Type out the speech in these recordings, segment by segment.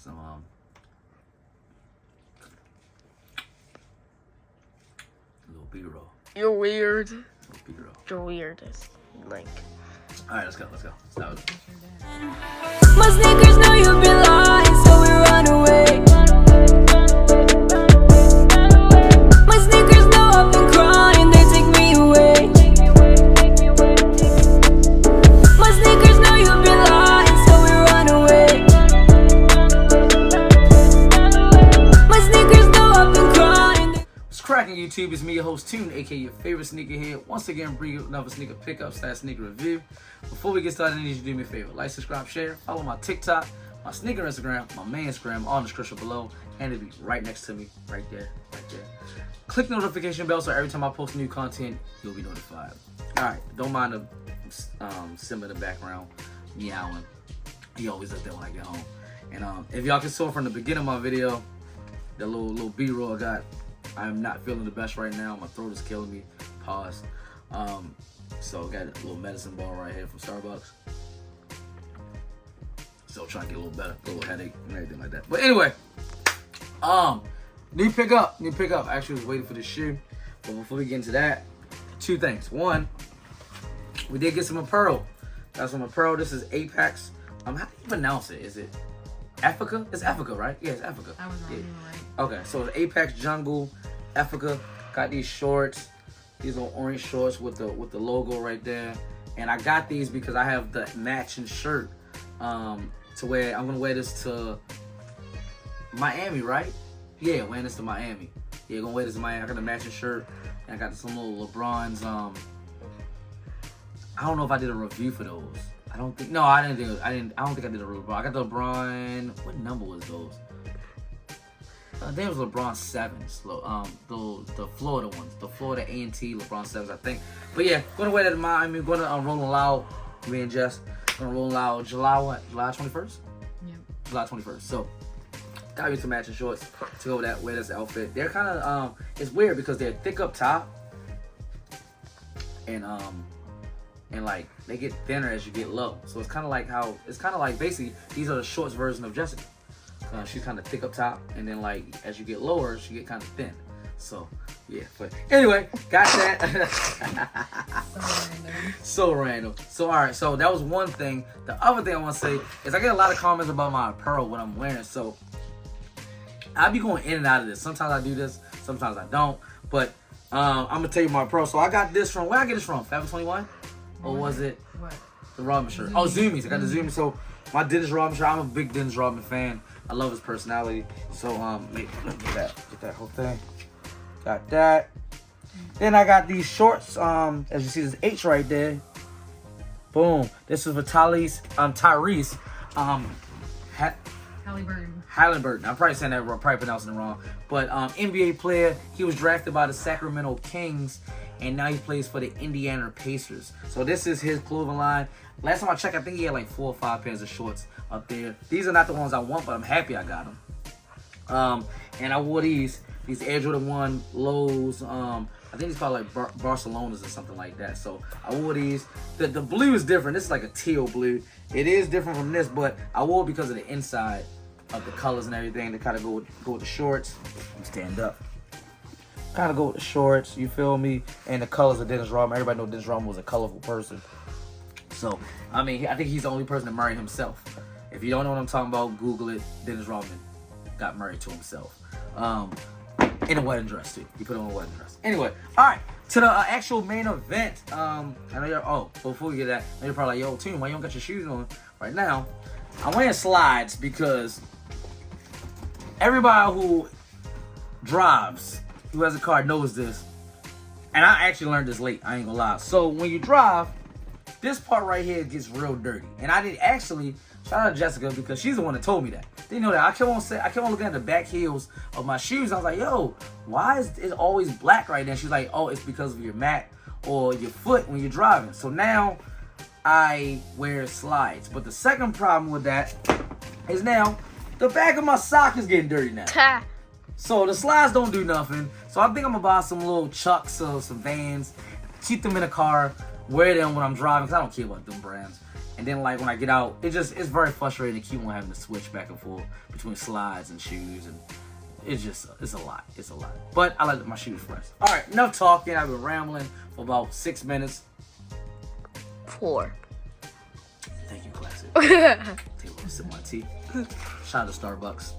some little B-roll. You're weird. Little B-roll. You're weird. Like. All right, let's go. Let's go. Stop it. My sneakers know you've been lying, so we run away. My sneakers know I've been crying, they take me away. My sneakers know you've been lying, so we run away. My sneakers know I've been crying. What's cracking, YouTube? It's me, your host, Tune, aka your favorite sneakerhead. Once again, bring you another sneaker pickup / sneaker review. Before we get started, I need you to do me a favor. Like, subscribe, share, follow my TikTok, my sneaker Instagram, my main Instagram, all in the description below. And it'll be right next to me, right there, right there. Click the notification bell so every time I post new content, you'll be notified. Alright, don't mind the Simba in the background meowing. He always up there when I get home. And if y'all can saw from the beginning of my video, the little B-roll I got, I'm not feeling the best right now. My throat is killing me. Pause. So got a little medicine ball right here from Starbucks. Still trying to get a little better, a little headache and everything like that. But anyway, new pickup. I actually was waiting for the shoe, but before we get into that, two things. One, we did get some apparel. Got some apparel. This is Apex. How do you pronounce it? Is it Africa? It's Africa, right? Yeah, it's Africa. I was wrong, yeah. you were right. Okay, so it's Apex Jungle, Africa. Got these shorts. These are orange shorts with the logo right there. And I got these because I have the matching shirt. To where I'm gonna wear this to Miami, right? Yeah, wearing this to Miami. Yeah, gonna wear this to Miami. I got a matching shirt, and I got some little LeBron's. I don't know if I did a review for those. I don't think. No, I don't think I did a review. I got the LeBron. What number was those? I think it was LeBron 7s. The Florida ones, the Florida A&T LeBron 7s, I think. But yeah, gonna wear that to Miami. Gonna Rolling Loud. Me and Jess. Gonna roll out July what? July 21st? Yep. July 21st. So got me some matching shorts to go with that, wear this outfit. They're kind of it's weird because they're thick up top, and like they get thinner as you get low. So it's kind of like basically these are the shorts version of Jessica. She's kind of thick up top, and then like as you get lower, she get kind of thin. So yeah, but anyway, got that. So random. So all right, so that was one thing. The other thing I want to say is I get a lot of comments about my apparel, what I'm wearing. So I'll be going in and out of this. Sometimes I do this, sometimes I don't. But I'm gonna tell you my apparel. So I got this from, where I get this from? Forever 21? Or was it what? The Rodman shirt? Oh, Zoomies. I got the Zoomies. So my Dennis Rodman shirt. I'm a big Dennis Rodman fan. I love his personality. So let me get that whole thing. Got that. Then I got these shorts. As you see, this H right there. Boom. This is for Tyrese. Halliburton. I'm probably saying that wrong, probably pronouncing it wrong. But NBA player. He was drafted by the Sacramento Kings, and now he plays for the Indiana Pacers. So this is his clothing line. Last time I checked, I think he had like 4 or 5 pairs of shorts up there. These are not the ones I want, but I'm happy I got them. And I wore these Air Jordan 1 lows. I think it's called like Barcelona's or something like that. So I wore these. The blue is different. This is like a teal blue. It is different from this, but I wore it because of the inside of the colors and everything. To kind of go with the shorts. Let me stand up. Kind of go with the shorts. You feel me? And the colors of Dennis Rodman. Everybody knows Dennis Rodman was a colorful person. So I mean, I think he's the only person that married himself. If you don't know what I'm talking about, Google it. Dennis Rodman got married to himself. In a wedding dress too. He put on a wedding dress. Anyway, all right, to the actual main event. I know you're. Before we get that, you're probably like, yo, Tune, why you don't got your shoes on right now? I'm wearing slides because everybody who drives, who has a car, knows this. And I actually learned this late. I ain't gonna lie. So when you drive, this part right here gets real dirty. And I did actually. Shout out to Jessica because she's the one that told me that. They know that. I kept on looking at the back heels of my shoes. I was like, yo, why is it always black right there? She's like, oh, it's because of your mat or your foot when you're driving. So now I wear slides. But the second problem with that is now the back of my sock is getting dirty now. So the slides don't do nothing. So I think I'm gonna buy some little Chucks or some Vans, keep them in the car, wear them when I'm driving because I don't care about them brands. And then like when I get out, it's very frustrating to keep on having to switch back and forth between slides and shoes, and it's a lot. It's a lot. But I like my shoes fresh. All right, enough talking. I've been rambling for about 6 minutes. 4. Thank you, Classic. Take a little sip of my tea. Shout out to Starbucks.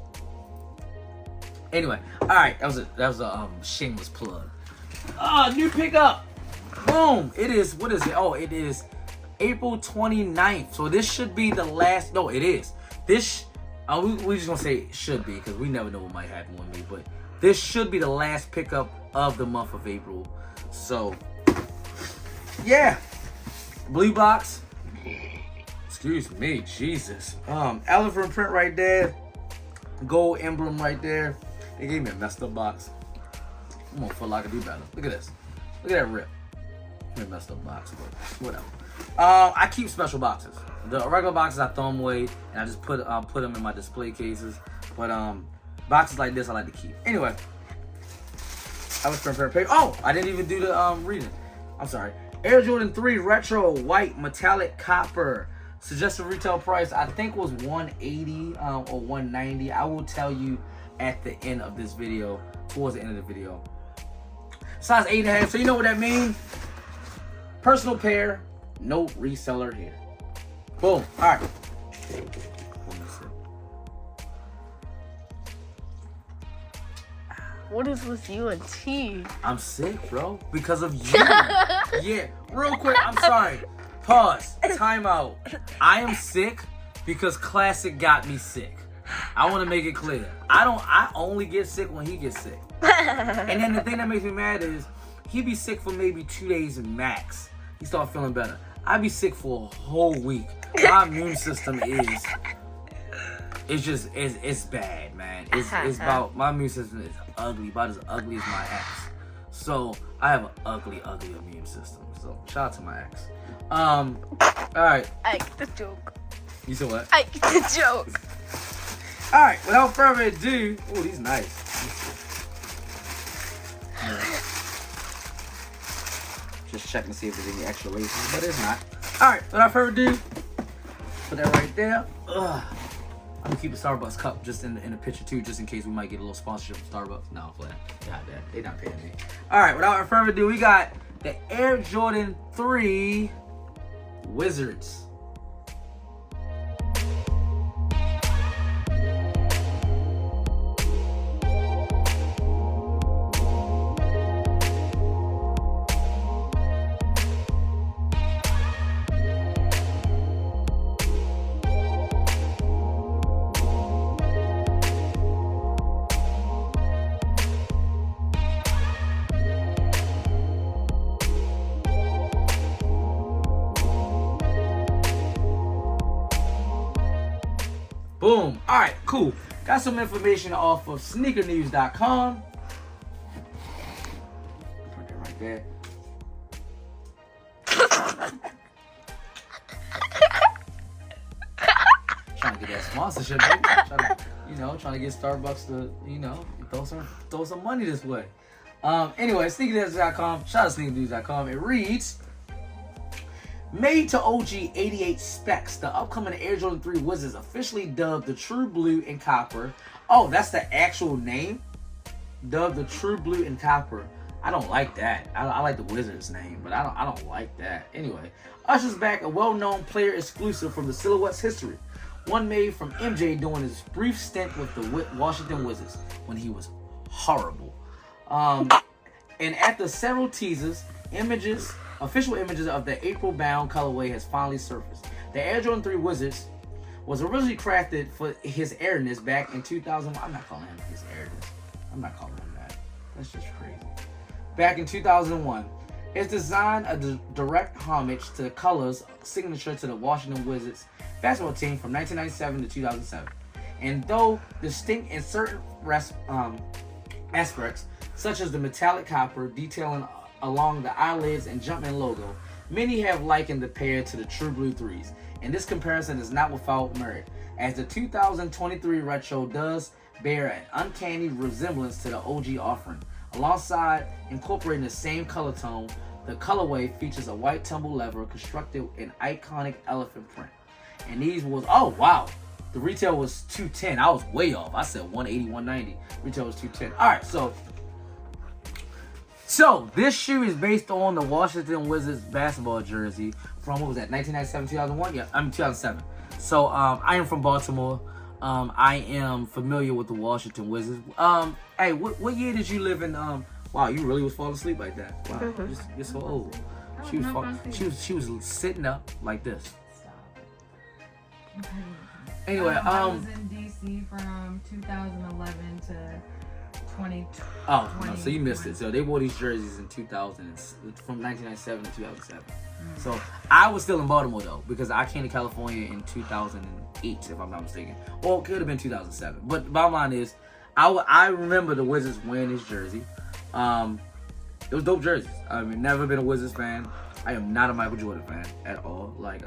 Anyway, all right, that was a shameless plug. New pickup. Boom. It is, what is it? Oh, it is April 29th. So this should be the last. No, it is. This, we just gonna say it should be because we never know what might happen with me. But this should be the last pickup of the month of April. So, yeah. Blue box. Excuse me, Jesus. Elephant print right there. Gold emblem right there. They gave me a messed up box. I'm on Foot Locker, do better. Look at this. Look at that rip. A messed up box, but whatever. I keep special boxes. The regular boxes I throw them away, and I just put them in my display cases. But boxes like this I like to keep. Anyway, I was prepared to pay. Oh, I didn't even do the reading. I'm sorry. Air Jordan 3 Retro White Metallic Copper. Suggested retail price I think was $180 or $190. I will tell you at the end of this video, towards the end of the video. Size 8.5, so you know what that means. Personal pair, no reseller here. Boom. All right. What is with you and tea? I'm sick, bro, because of you. Yeah, real quick, I'm sorry. Pause. Time out. I am sick because Classic got me sick. I want to make it clear. I only get sick when he gets sick. And then the thing that makes me mad is he be sick for maybe 2 days max. He start feeling better. I be sick for a whole week. My immune system it's bad, man. It's about, my immune system is ugly, about as ugly as my ex. So I have an ugly immune system. So shout out to my ex. All right. I get the joke. You said what? I get the joke. All right. Without further ado, oh, these nice. Just checking to see if there's any extra laces, but it's not. All right. Without further ado, put that right there. Ugh. I'm gonna keep a Starbucks cup just in the picture too, just in case we might get a little sponsorship from Starbucks. No, I'm playing. God damn, they not paying me. All right. Without further ado, we got the Air Jordan 3 Wizards. Boom. All right, cool. Got some information off of sneakernews.com. Put that right there. Trying to get that sponsorship, baby. Trying to get Starbucks to, throw some money this way. Anyway, sneakernews.com. Shout out to sneakernews.com. It reads, made to OG 88 specs, the upcoming Air Jordan 3 Wizards officially dubbed the True Blue and Copper. Oh, that's the actual name? Dubbed the True Blue and Copper. I don't like that. I like the Wizards name, but I don't like that. Anyway, ushers back a well-known player exclusive from the Silhouette's history. One made from MJ during his brief stint with the Washington Wizards when he was horrible. And after several teasers, official images of the April-bound colorway has finally surfaced. The Air Jordan 3 Wizards was originally crafted for his airness back in 2001. I'm not calling him his airness. I'm not calling him that. That's just crazy. Back in 2001, it's designed a direct homage to the colors signature to the Washington Wizards basketball team from 1997 to 2007. And though distinct in certain aspects, such as the metallic copper detailing along the eyelids and Jumpman logo, many have likened the pair to the True Blue 3s, and this comparison is not without merit, as the 2023 retro does bear an uncanny resemblance to the OG offering, alongside incorporating the same color tone The colorway features a white tumble leather constructed in iconic elephant print. And these was, oh wow, the retail was $210. I was way off. I said $180, $190. Retail was $210. All right, so this shoe is based on the Washington Wizards basketball jersey from, what was that, 1997, 2001? Yeah, 2007. So I am from Baltimore. I am familiar with the Washington Wizards. Hey, what year did you live in? Wow, you really was falling asleep like that. Wow, you're so old. She was sitting up like this. Anyway, I was in DC from 2011 to 2020. Oh, no, so you missed it. So they wore these jerseys in 2000, from 1997 to 2007. So I was still in Baltimore though, because I came to California in 2008, if I'm not mistaken. Or it could have been 2007. But bottom line is, I remember the Wizards wearing this jersey. It was dope jerseys. I've never been a Wizards fan. I am not a Michael Jordan fan at all. Like,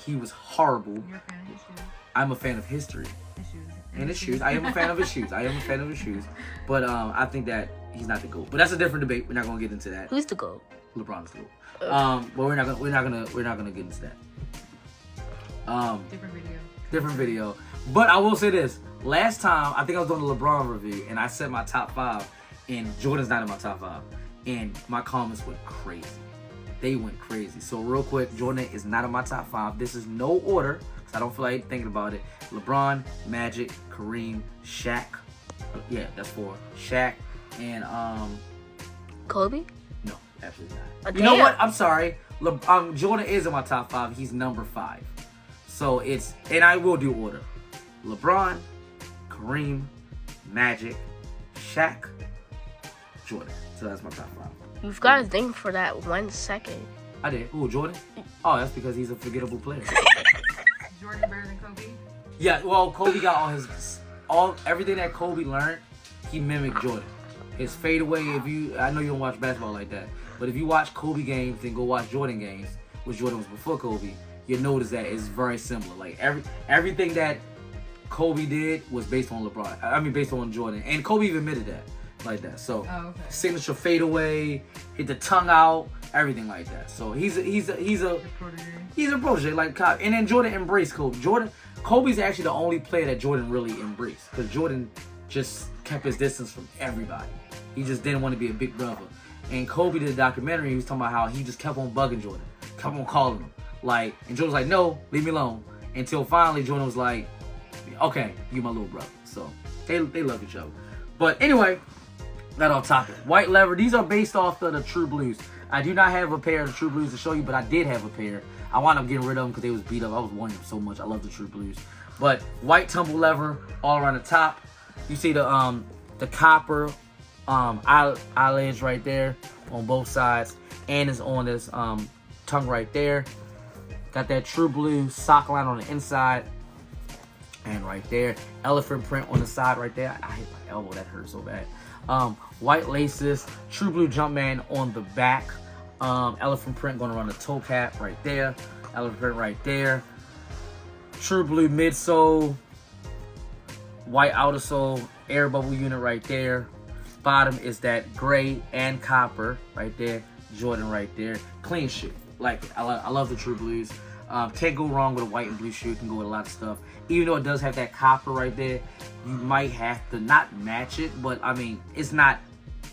he was horrible. You're a fan of his shoes? I'm a fan of history. His shoes. And his shoes. I am a fan of his shoes. But I think that he's not the GOAT. But that's a different debate. We're not gonna get into that. Who's the GOAT? LeBron's the GOAT. But we're not gonna get into that. Different video. But I will say this. Last time, I think I was doing the LeBron review, and I said my top 5, and Jordan's not in my top 5. And my comments went crazy. They went crazy. So real quick, Jordan is not in my top 5. This is no order, because I don't feel like thinking about it. LeBron, Magic, Kareem, Shaq. Yeah, that's 4. Shaq, and Kobe? no, absolutely not. Oh, You know damn. what? I'm sorry. Jordan is in my top 5. He's number 5. So it's, and I will do order. LeBron, Kareem, Magic, Shaq, Jordan. So that's my top 5. You've got to think for that 1 second. I did. Ooh, Jordan? Oh, that's because he's a forgettable player. Jordan Brand and Kobe? Yeah, well, Kobe got everything that Kobe learned, he mimicked Jordan. His fadeaway, I know you don't watch basketball like that, but if you watch Kobe games, then go watch Jordan games, which Jordan was before Kobe, you'll notice that it's very similar. Like everything that Kobe did was based on LeBron. I mean, based on Jordan, and Kobe even admitted that, like that. So signature fadeaway, hit the tongue out, everything like that. So he's a protege, like, and then Jordan embraced Kobe. Kobe's actually the only player that Jordan really embraced, because Jordan just kept his distance from everybody. He just didn't want to be a big brother. And Kobe did a documentary. He was talking about how he just kept on bugging Jordan, kept on calling him, like, and Jordan was like, "No, leave me alone." Until finally Jordan was like, "Okay, you my little brother." So they love each other. But anyway, that off topic. White leather. These are based off of the True Blues. I do not have a pair of the True Blues to show you, but I did have a pair. I wound up getting rid of them because they was beat up. I was wanting them so much. I love the True Blues. But white tumble leather all around the top. You see the copper eyelids right there on both sides, and it's on this tongue right there. Got that True Blue sock line on the inside, and right there, elephant print on the side right there. I hit my elbow, that hurt so bad. White laces, True Blue Jumpman on the back. Elephant print going around the toe cap right there. Elephant print right there. True Blue midsole. White outer sole. Air bubble unit right there. Bottom is that gray and copper right there. Jordan right there. Clean shoe. Like it. I love the True Blues. Can't go wrong with a white and blue shoe. Can go with a lot of stuff. Even though it does have that copper right there, you might have to not match it, but I mean, it's not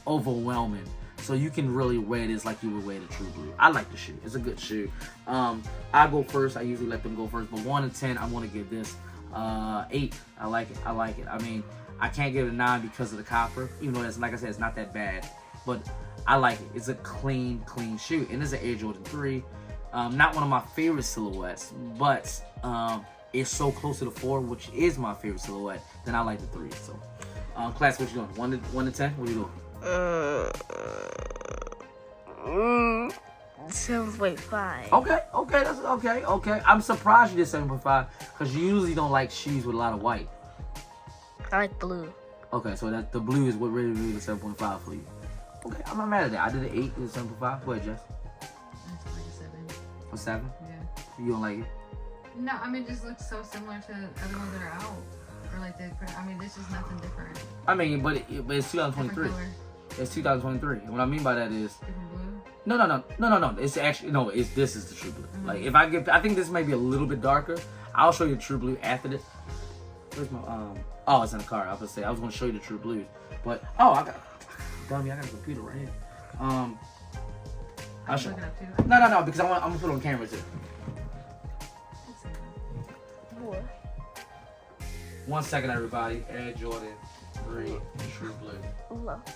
overwhelming. So you can really wear this like you would wear the True Blue. I like the shoe. It's a good shoe. I go first. I usually let them go first, but 1 to 10, I'm gonna give this 8. I like it. I mean, I can't give it a 9 because of the copper, even though it's, like I said, it's not that bad, but I like it. It's a clean shoe, and it's an Air Jordan 3. Not one of my favorite silhouettes, but it's so close to the 4, which is my favorite silhouette, then I like the 3. So, class, what you doing? 1 to 10? What are you doing? 7.5. Okay, that's okay. I'm surprised you did 7.5 because you usually don't like shoes with a lot of white. I like blue. Okay, so that the blue is what really the 7.5 for you. Okay, I'm not mad at that. I did an 8 to 7.5. Go ahead, Jess. That's like a 7. A 7? Yeah. You don't like it? No, I mean, it just looks so similar to other ones that are out. Or like this is nothing different. I mean, but it's 2023. Different color. It's 2023. And what I mean by that is, Different blue. No. It's actually no. This is the true blue. Like if I think this may be a little bit darker. I'll show you the true blue after this. Where's my Oh, it's in the car. I was gonna say I was gonna show you the true blues, but I got dummy. I got a computer right here. I'll show. No, because I'm gonna put it on camera too. What? 1 second, everybody. Air Jordan 3 True Blue. Lucky.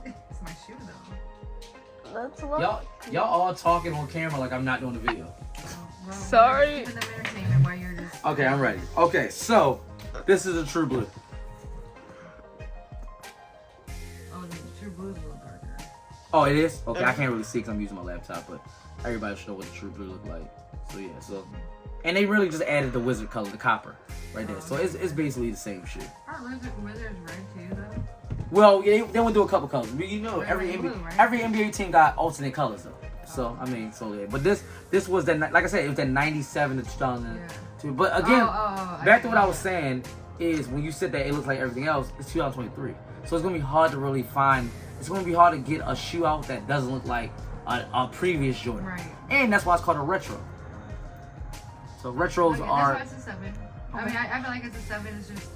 It's my shoe though. That's lucky. Y'all all talking on camera like I'm not doing the video. Well, Sorry. keeping them entertainment while you're just. Okay, I'm ready. Okay, so this is a True Blue. Oh, the true blue's a little darker. Oh, it is? Okay, I can't really see because I'm using my laptop, but everybody should know what the True Blue look like. So yeah, and they really just added the wizard color, the copper, right there. So it's basically the same shit. Aren't wizards red too though? Well, yeah, they went through a couple colors. You know, Red, every white, NBA, blue, right? every NBA team got alternate colors though. So I mean, so yeah. But this was that, like I said, it was that 97 to 2002. But again, back to what I was saying is when you said that it looks like everything else, it's 2023. So it's gonna be hard to really find. It's gonna be hard to get a shoe out that doesn't look like a previous Jordan. Right. And that's why it's called a retro. So retros are. That's why it's a 7. I mean, I feel like it's a 7. It's just,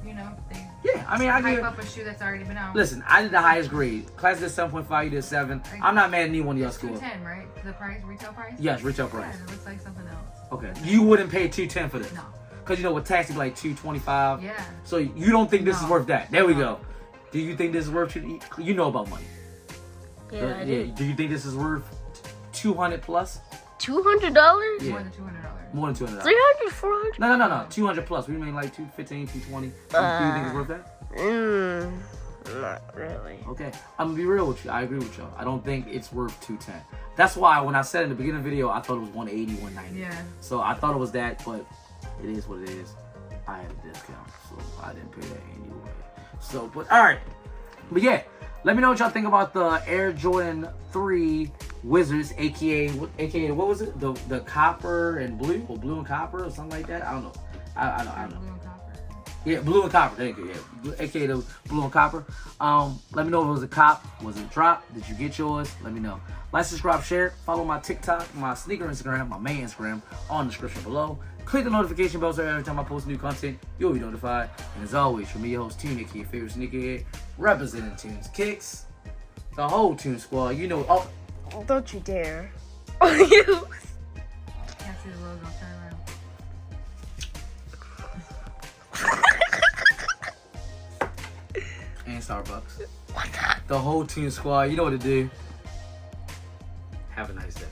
you know, they I mean, I hype give. up a shoe that's already been out. Listen, I did the highest grade. Class did 7.5, you did 7. I'm not mad at anyone in your school. 210, right? The price, retail price? Yes, retail price. Yeah, it looks like something else. Okay. You wouldn't pay $210 for this. No. Because you know what, tax would be like $225. Yeah. So you don't think this is No. worth that. There we No. go. Do you think this is worth you know about money? Yeah, I do. Do you think this is worth $200 plus? $200? Yeah. More than $200. More than $200. 300, 400? No. 200 plus. We mean like 215, 220. Do you think it's worth that? Not really. Okay. I'm gonna be real with you. I agree with y'all. I don't think it's worth 210. That's why when I said in the beginning of the video, I thought it was 180, 190. Yeah. So I thought it was that, but it is what it is. I had a discount, so I didn't pay that anyway. So, but all right. But yeah, let me know what y'all think about the Air Jordan 3 Wizards, aka what was it? The copper and blue, or blue and copper, or something like that. I don't know. I don't know. Blue and copper. Yeah, blue and copper. Thank you. Yeah, aka the blue and copper. Let me know if it was a cop, was it a drop? Did you get yours? Let me know. Like, subscribe, share. Follow my TikTok, my sneaker Instagram, my main Instagram on the description below. Click the notification bell so every time I post new content, you'll be notified. And as always, from me, your host, Tina, your favorite sneakerhead, representing TKiccs, the whole Tune Squad. You know. Oh, Don't you dare. Can't see the logo. Turn around. and Starbucks. The whole Tune Squad. You know what to do. Have a nice day.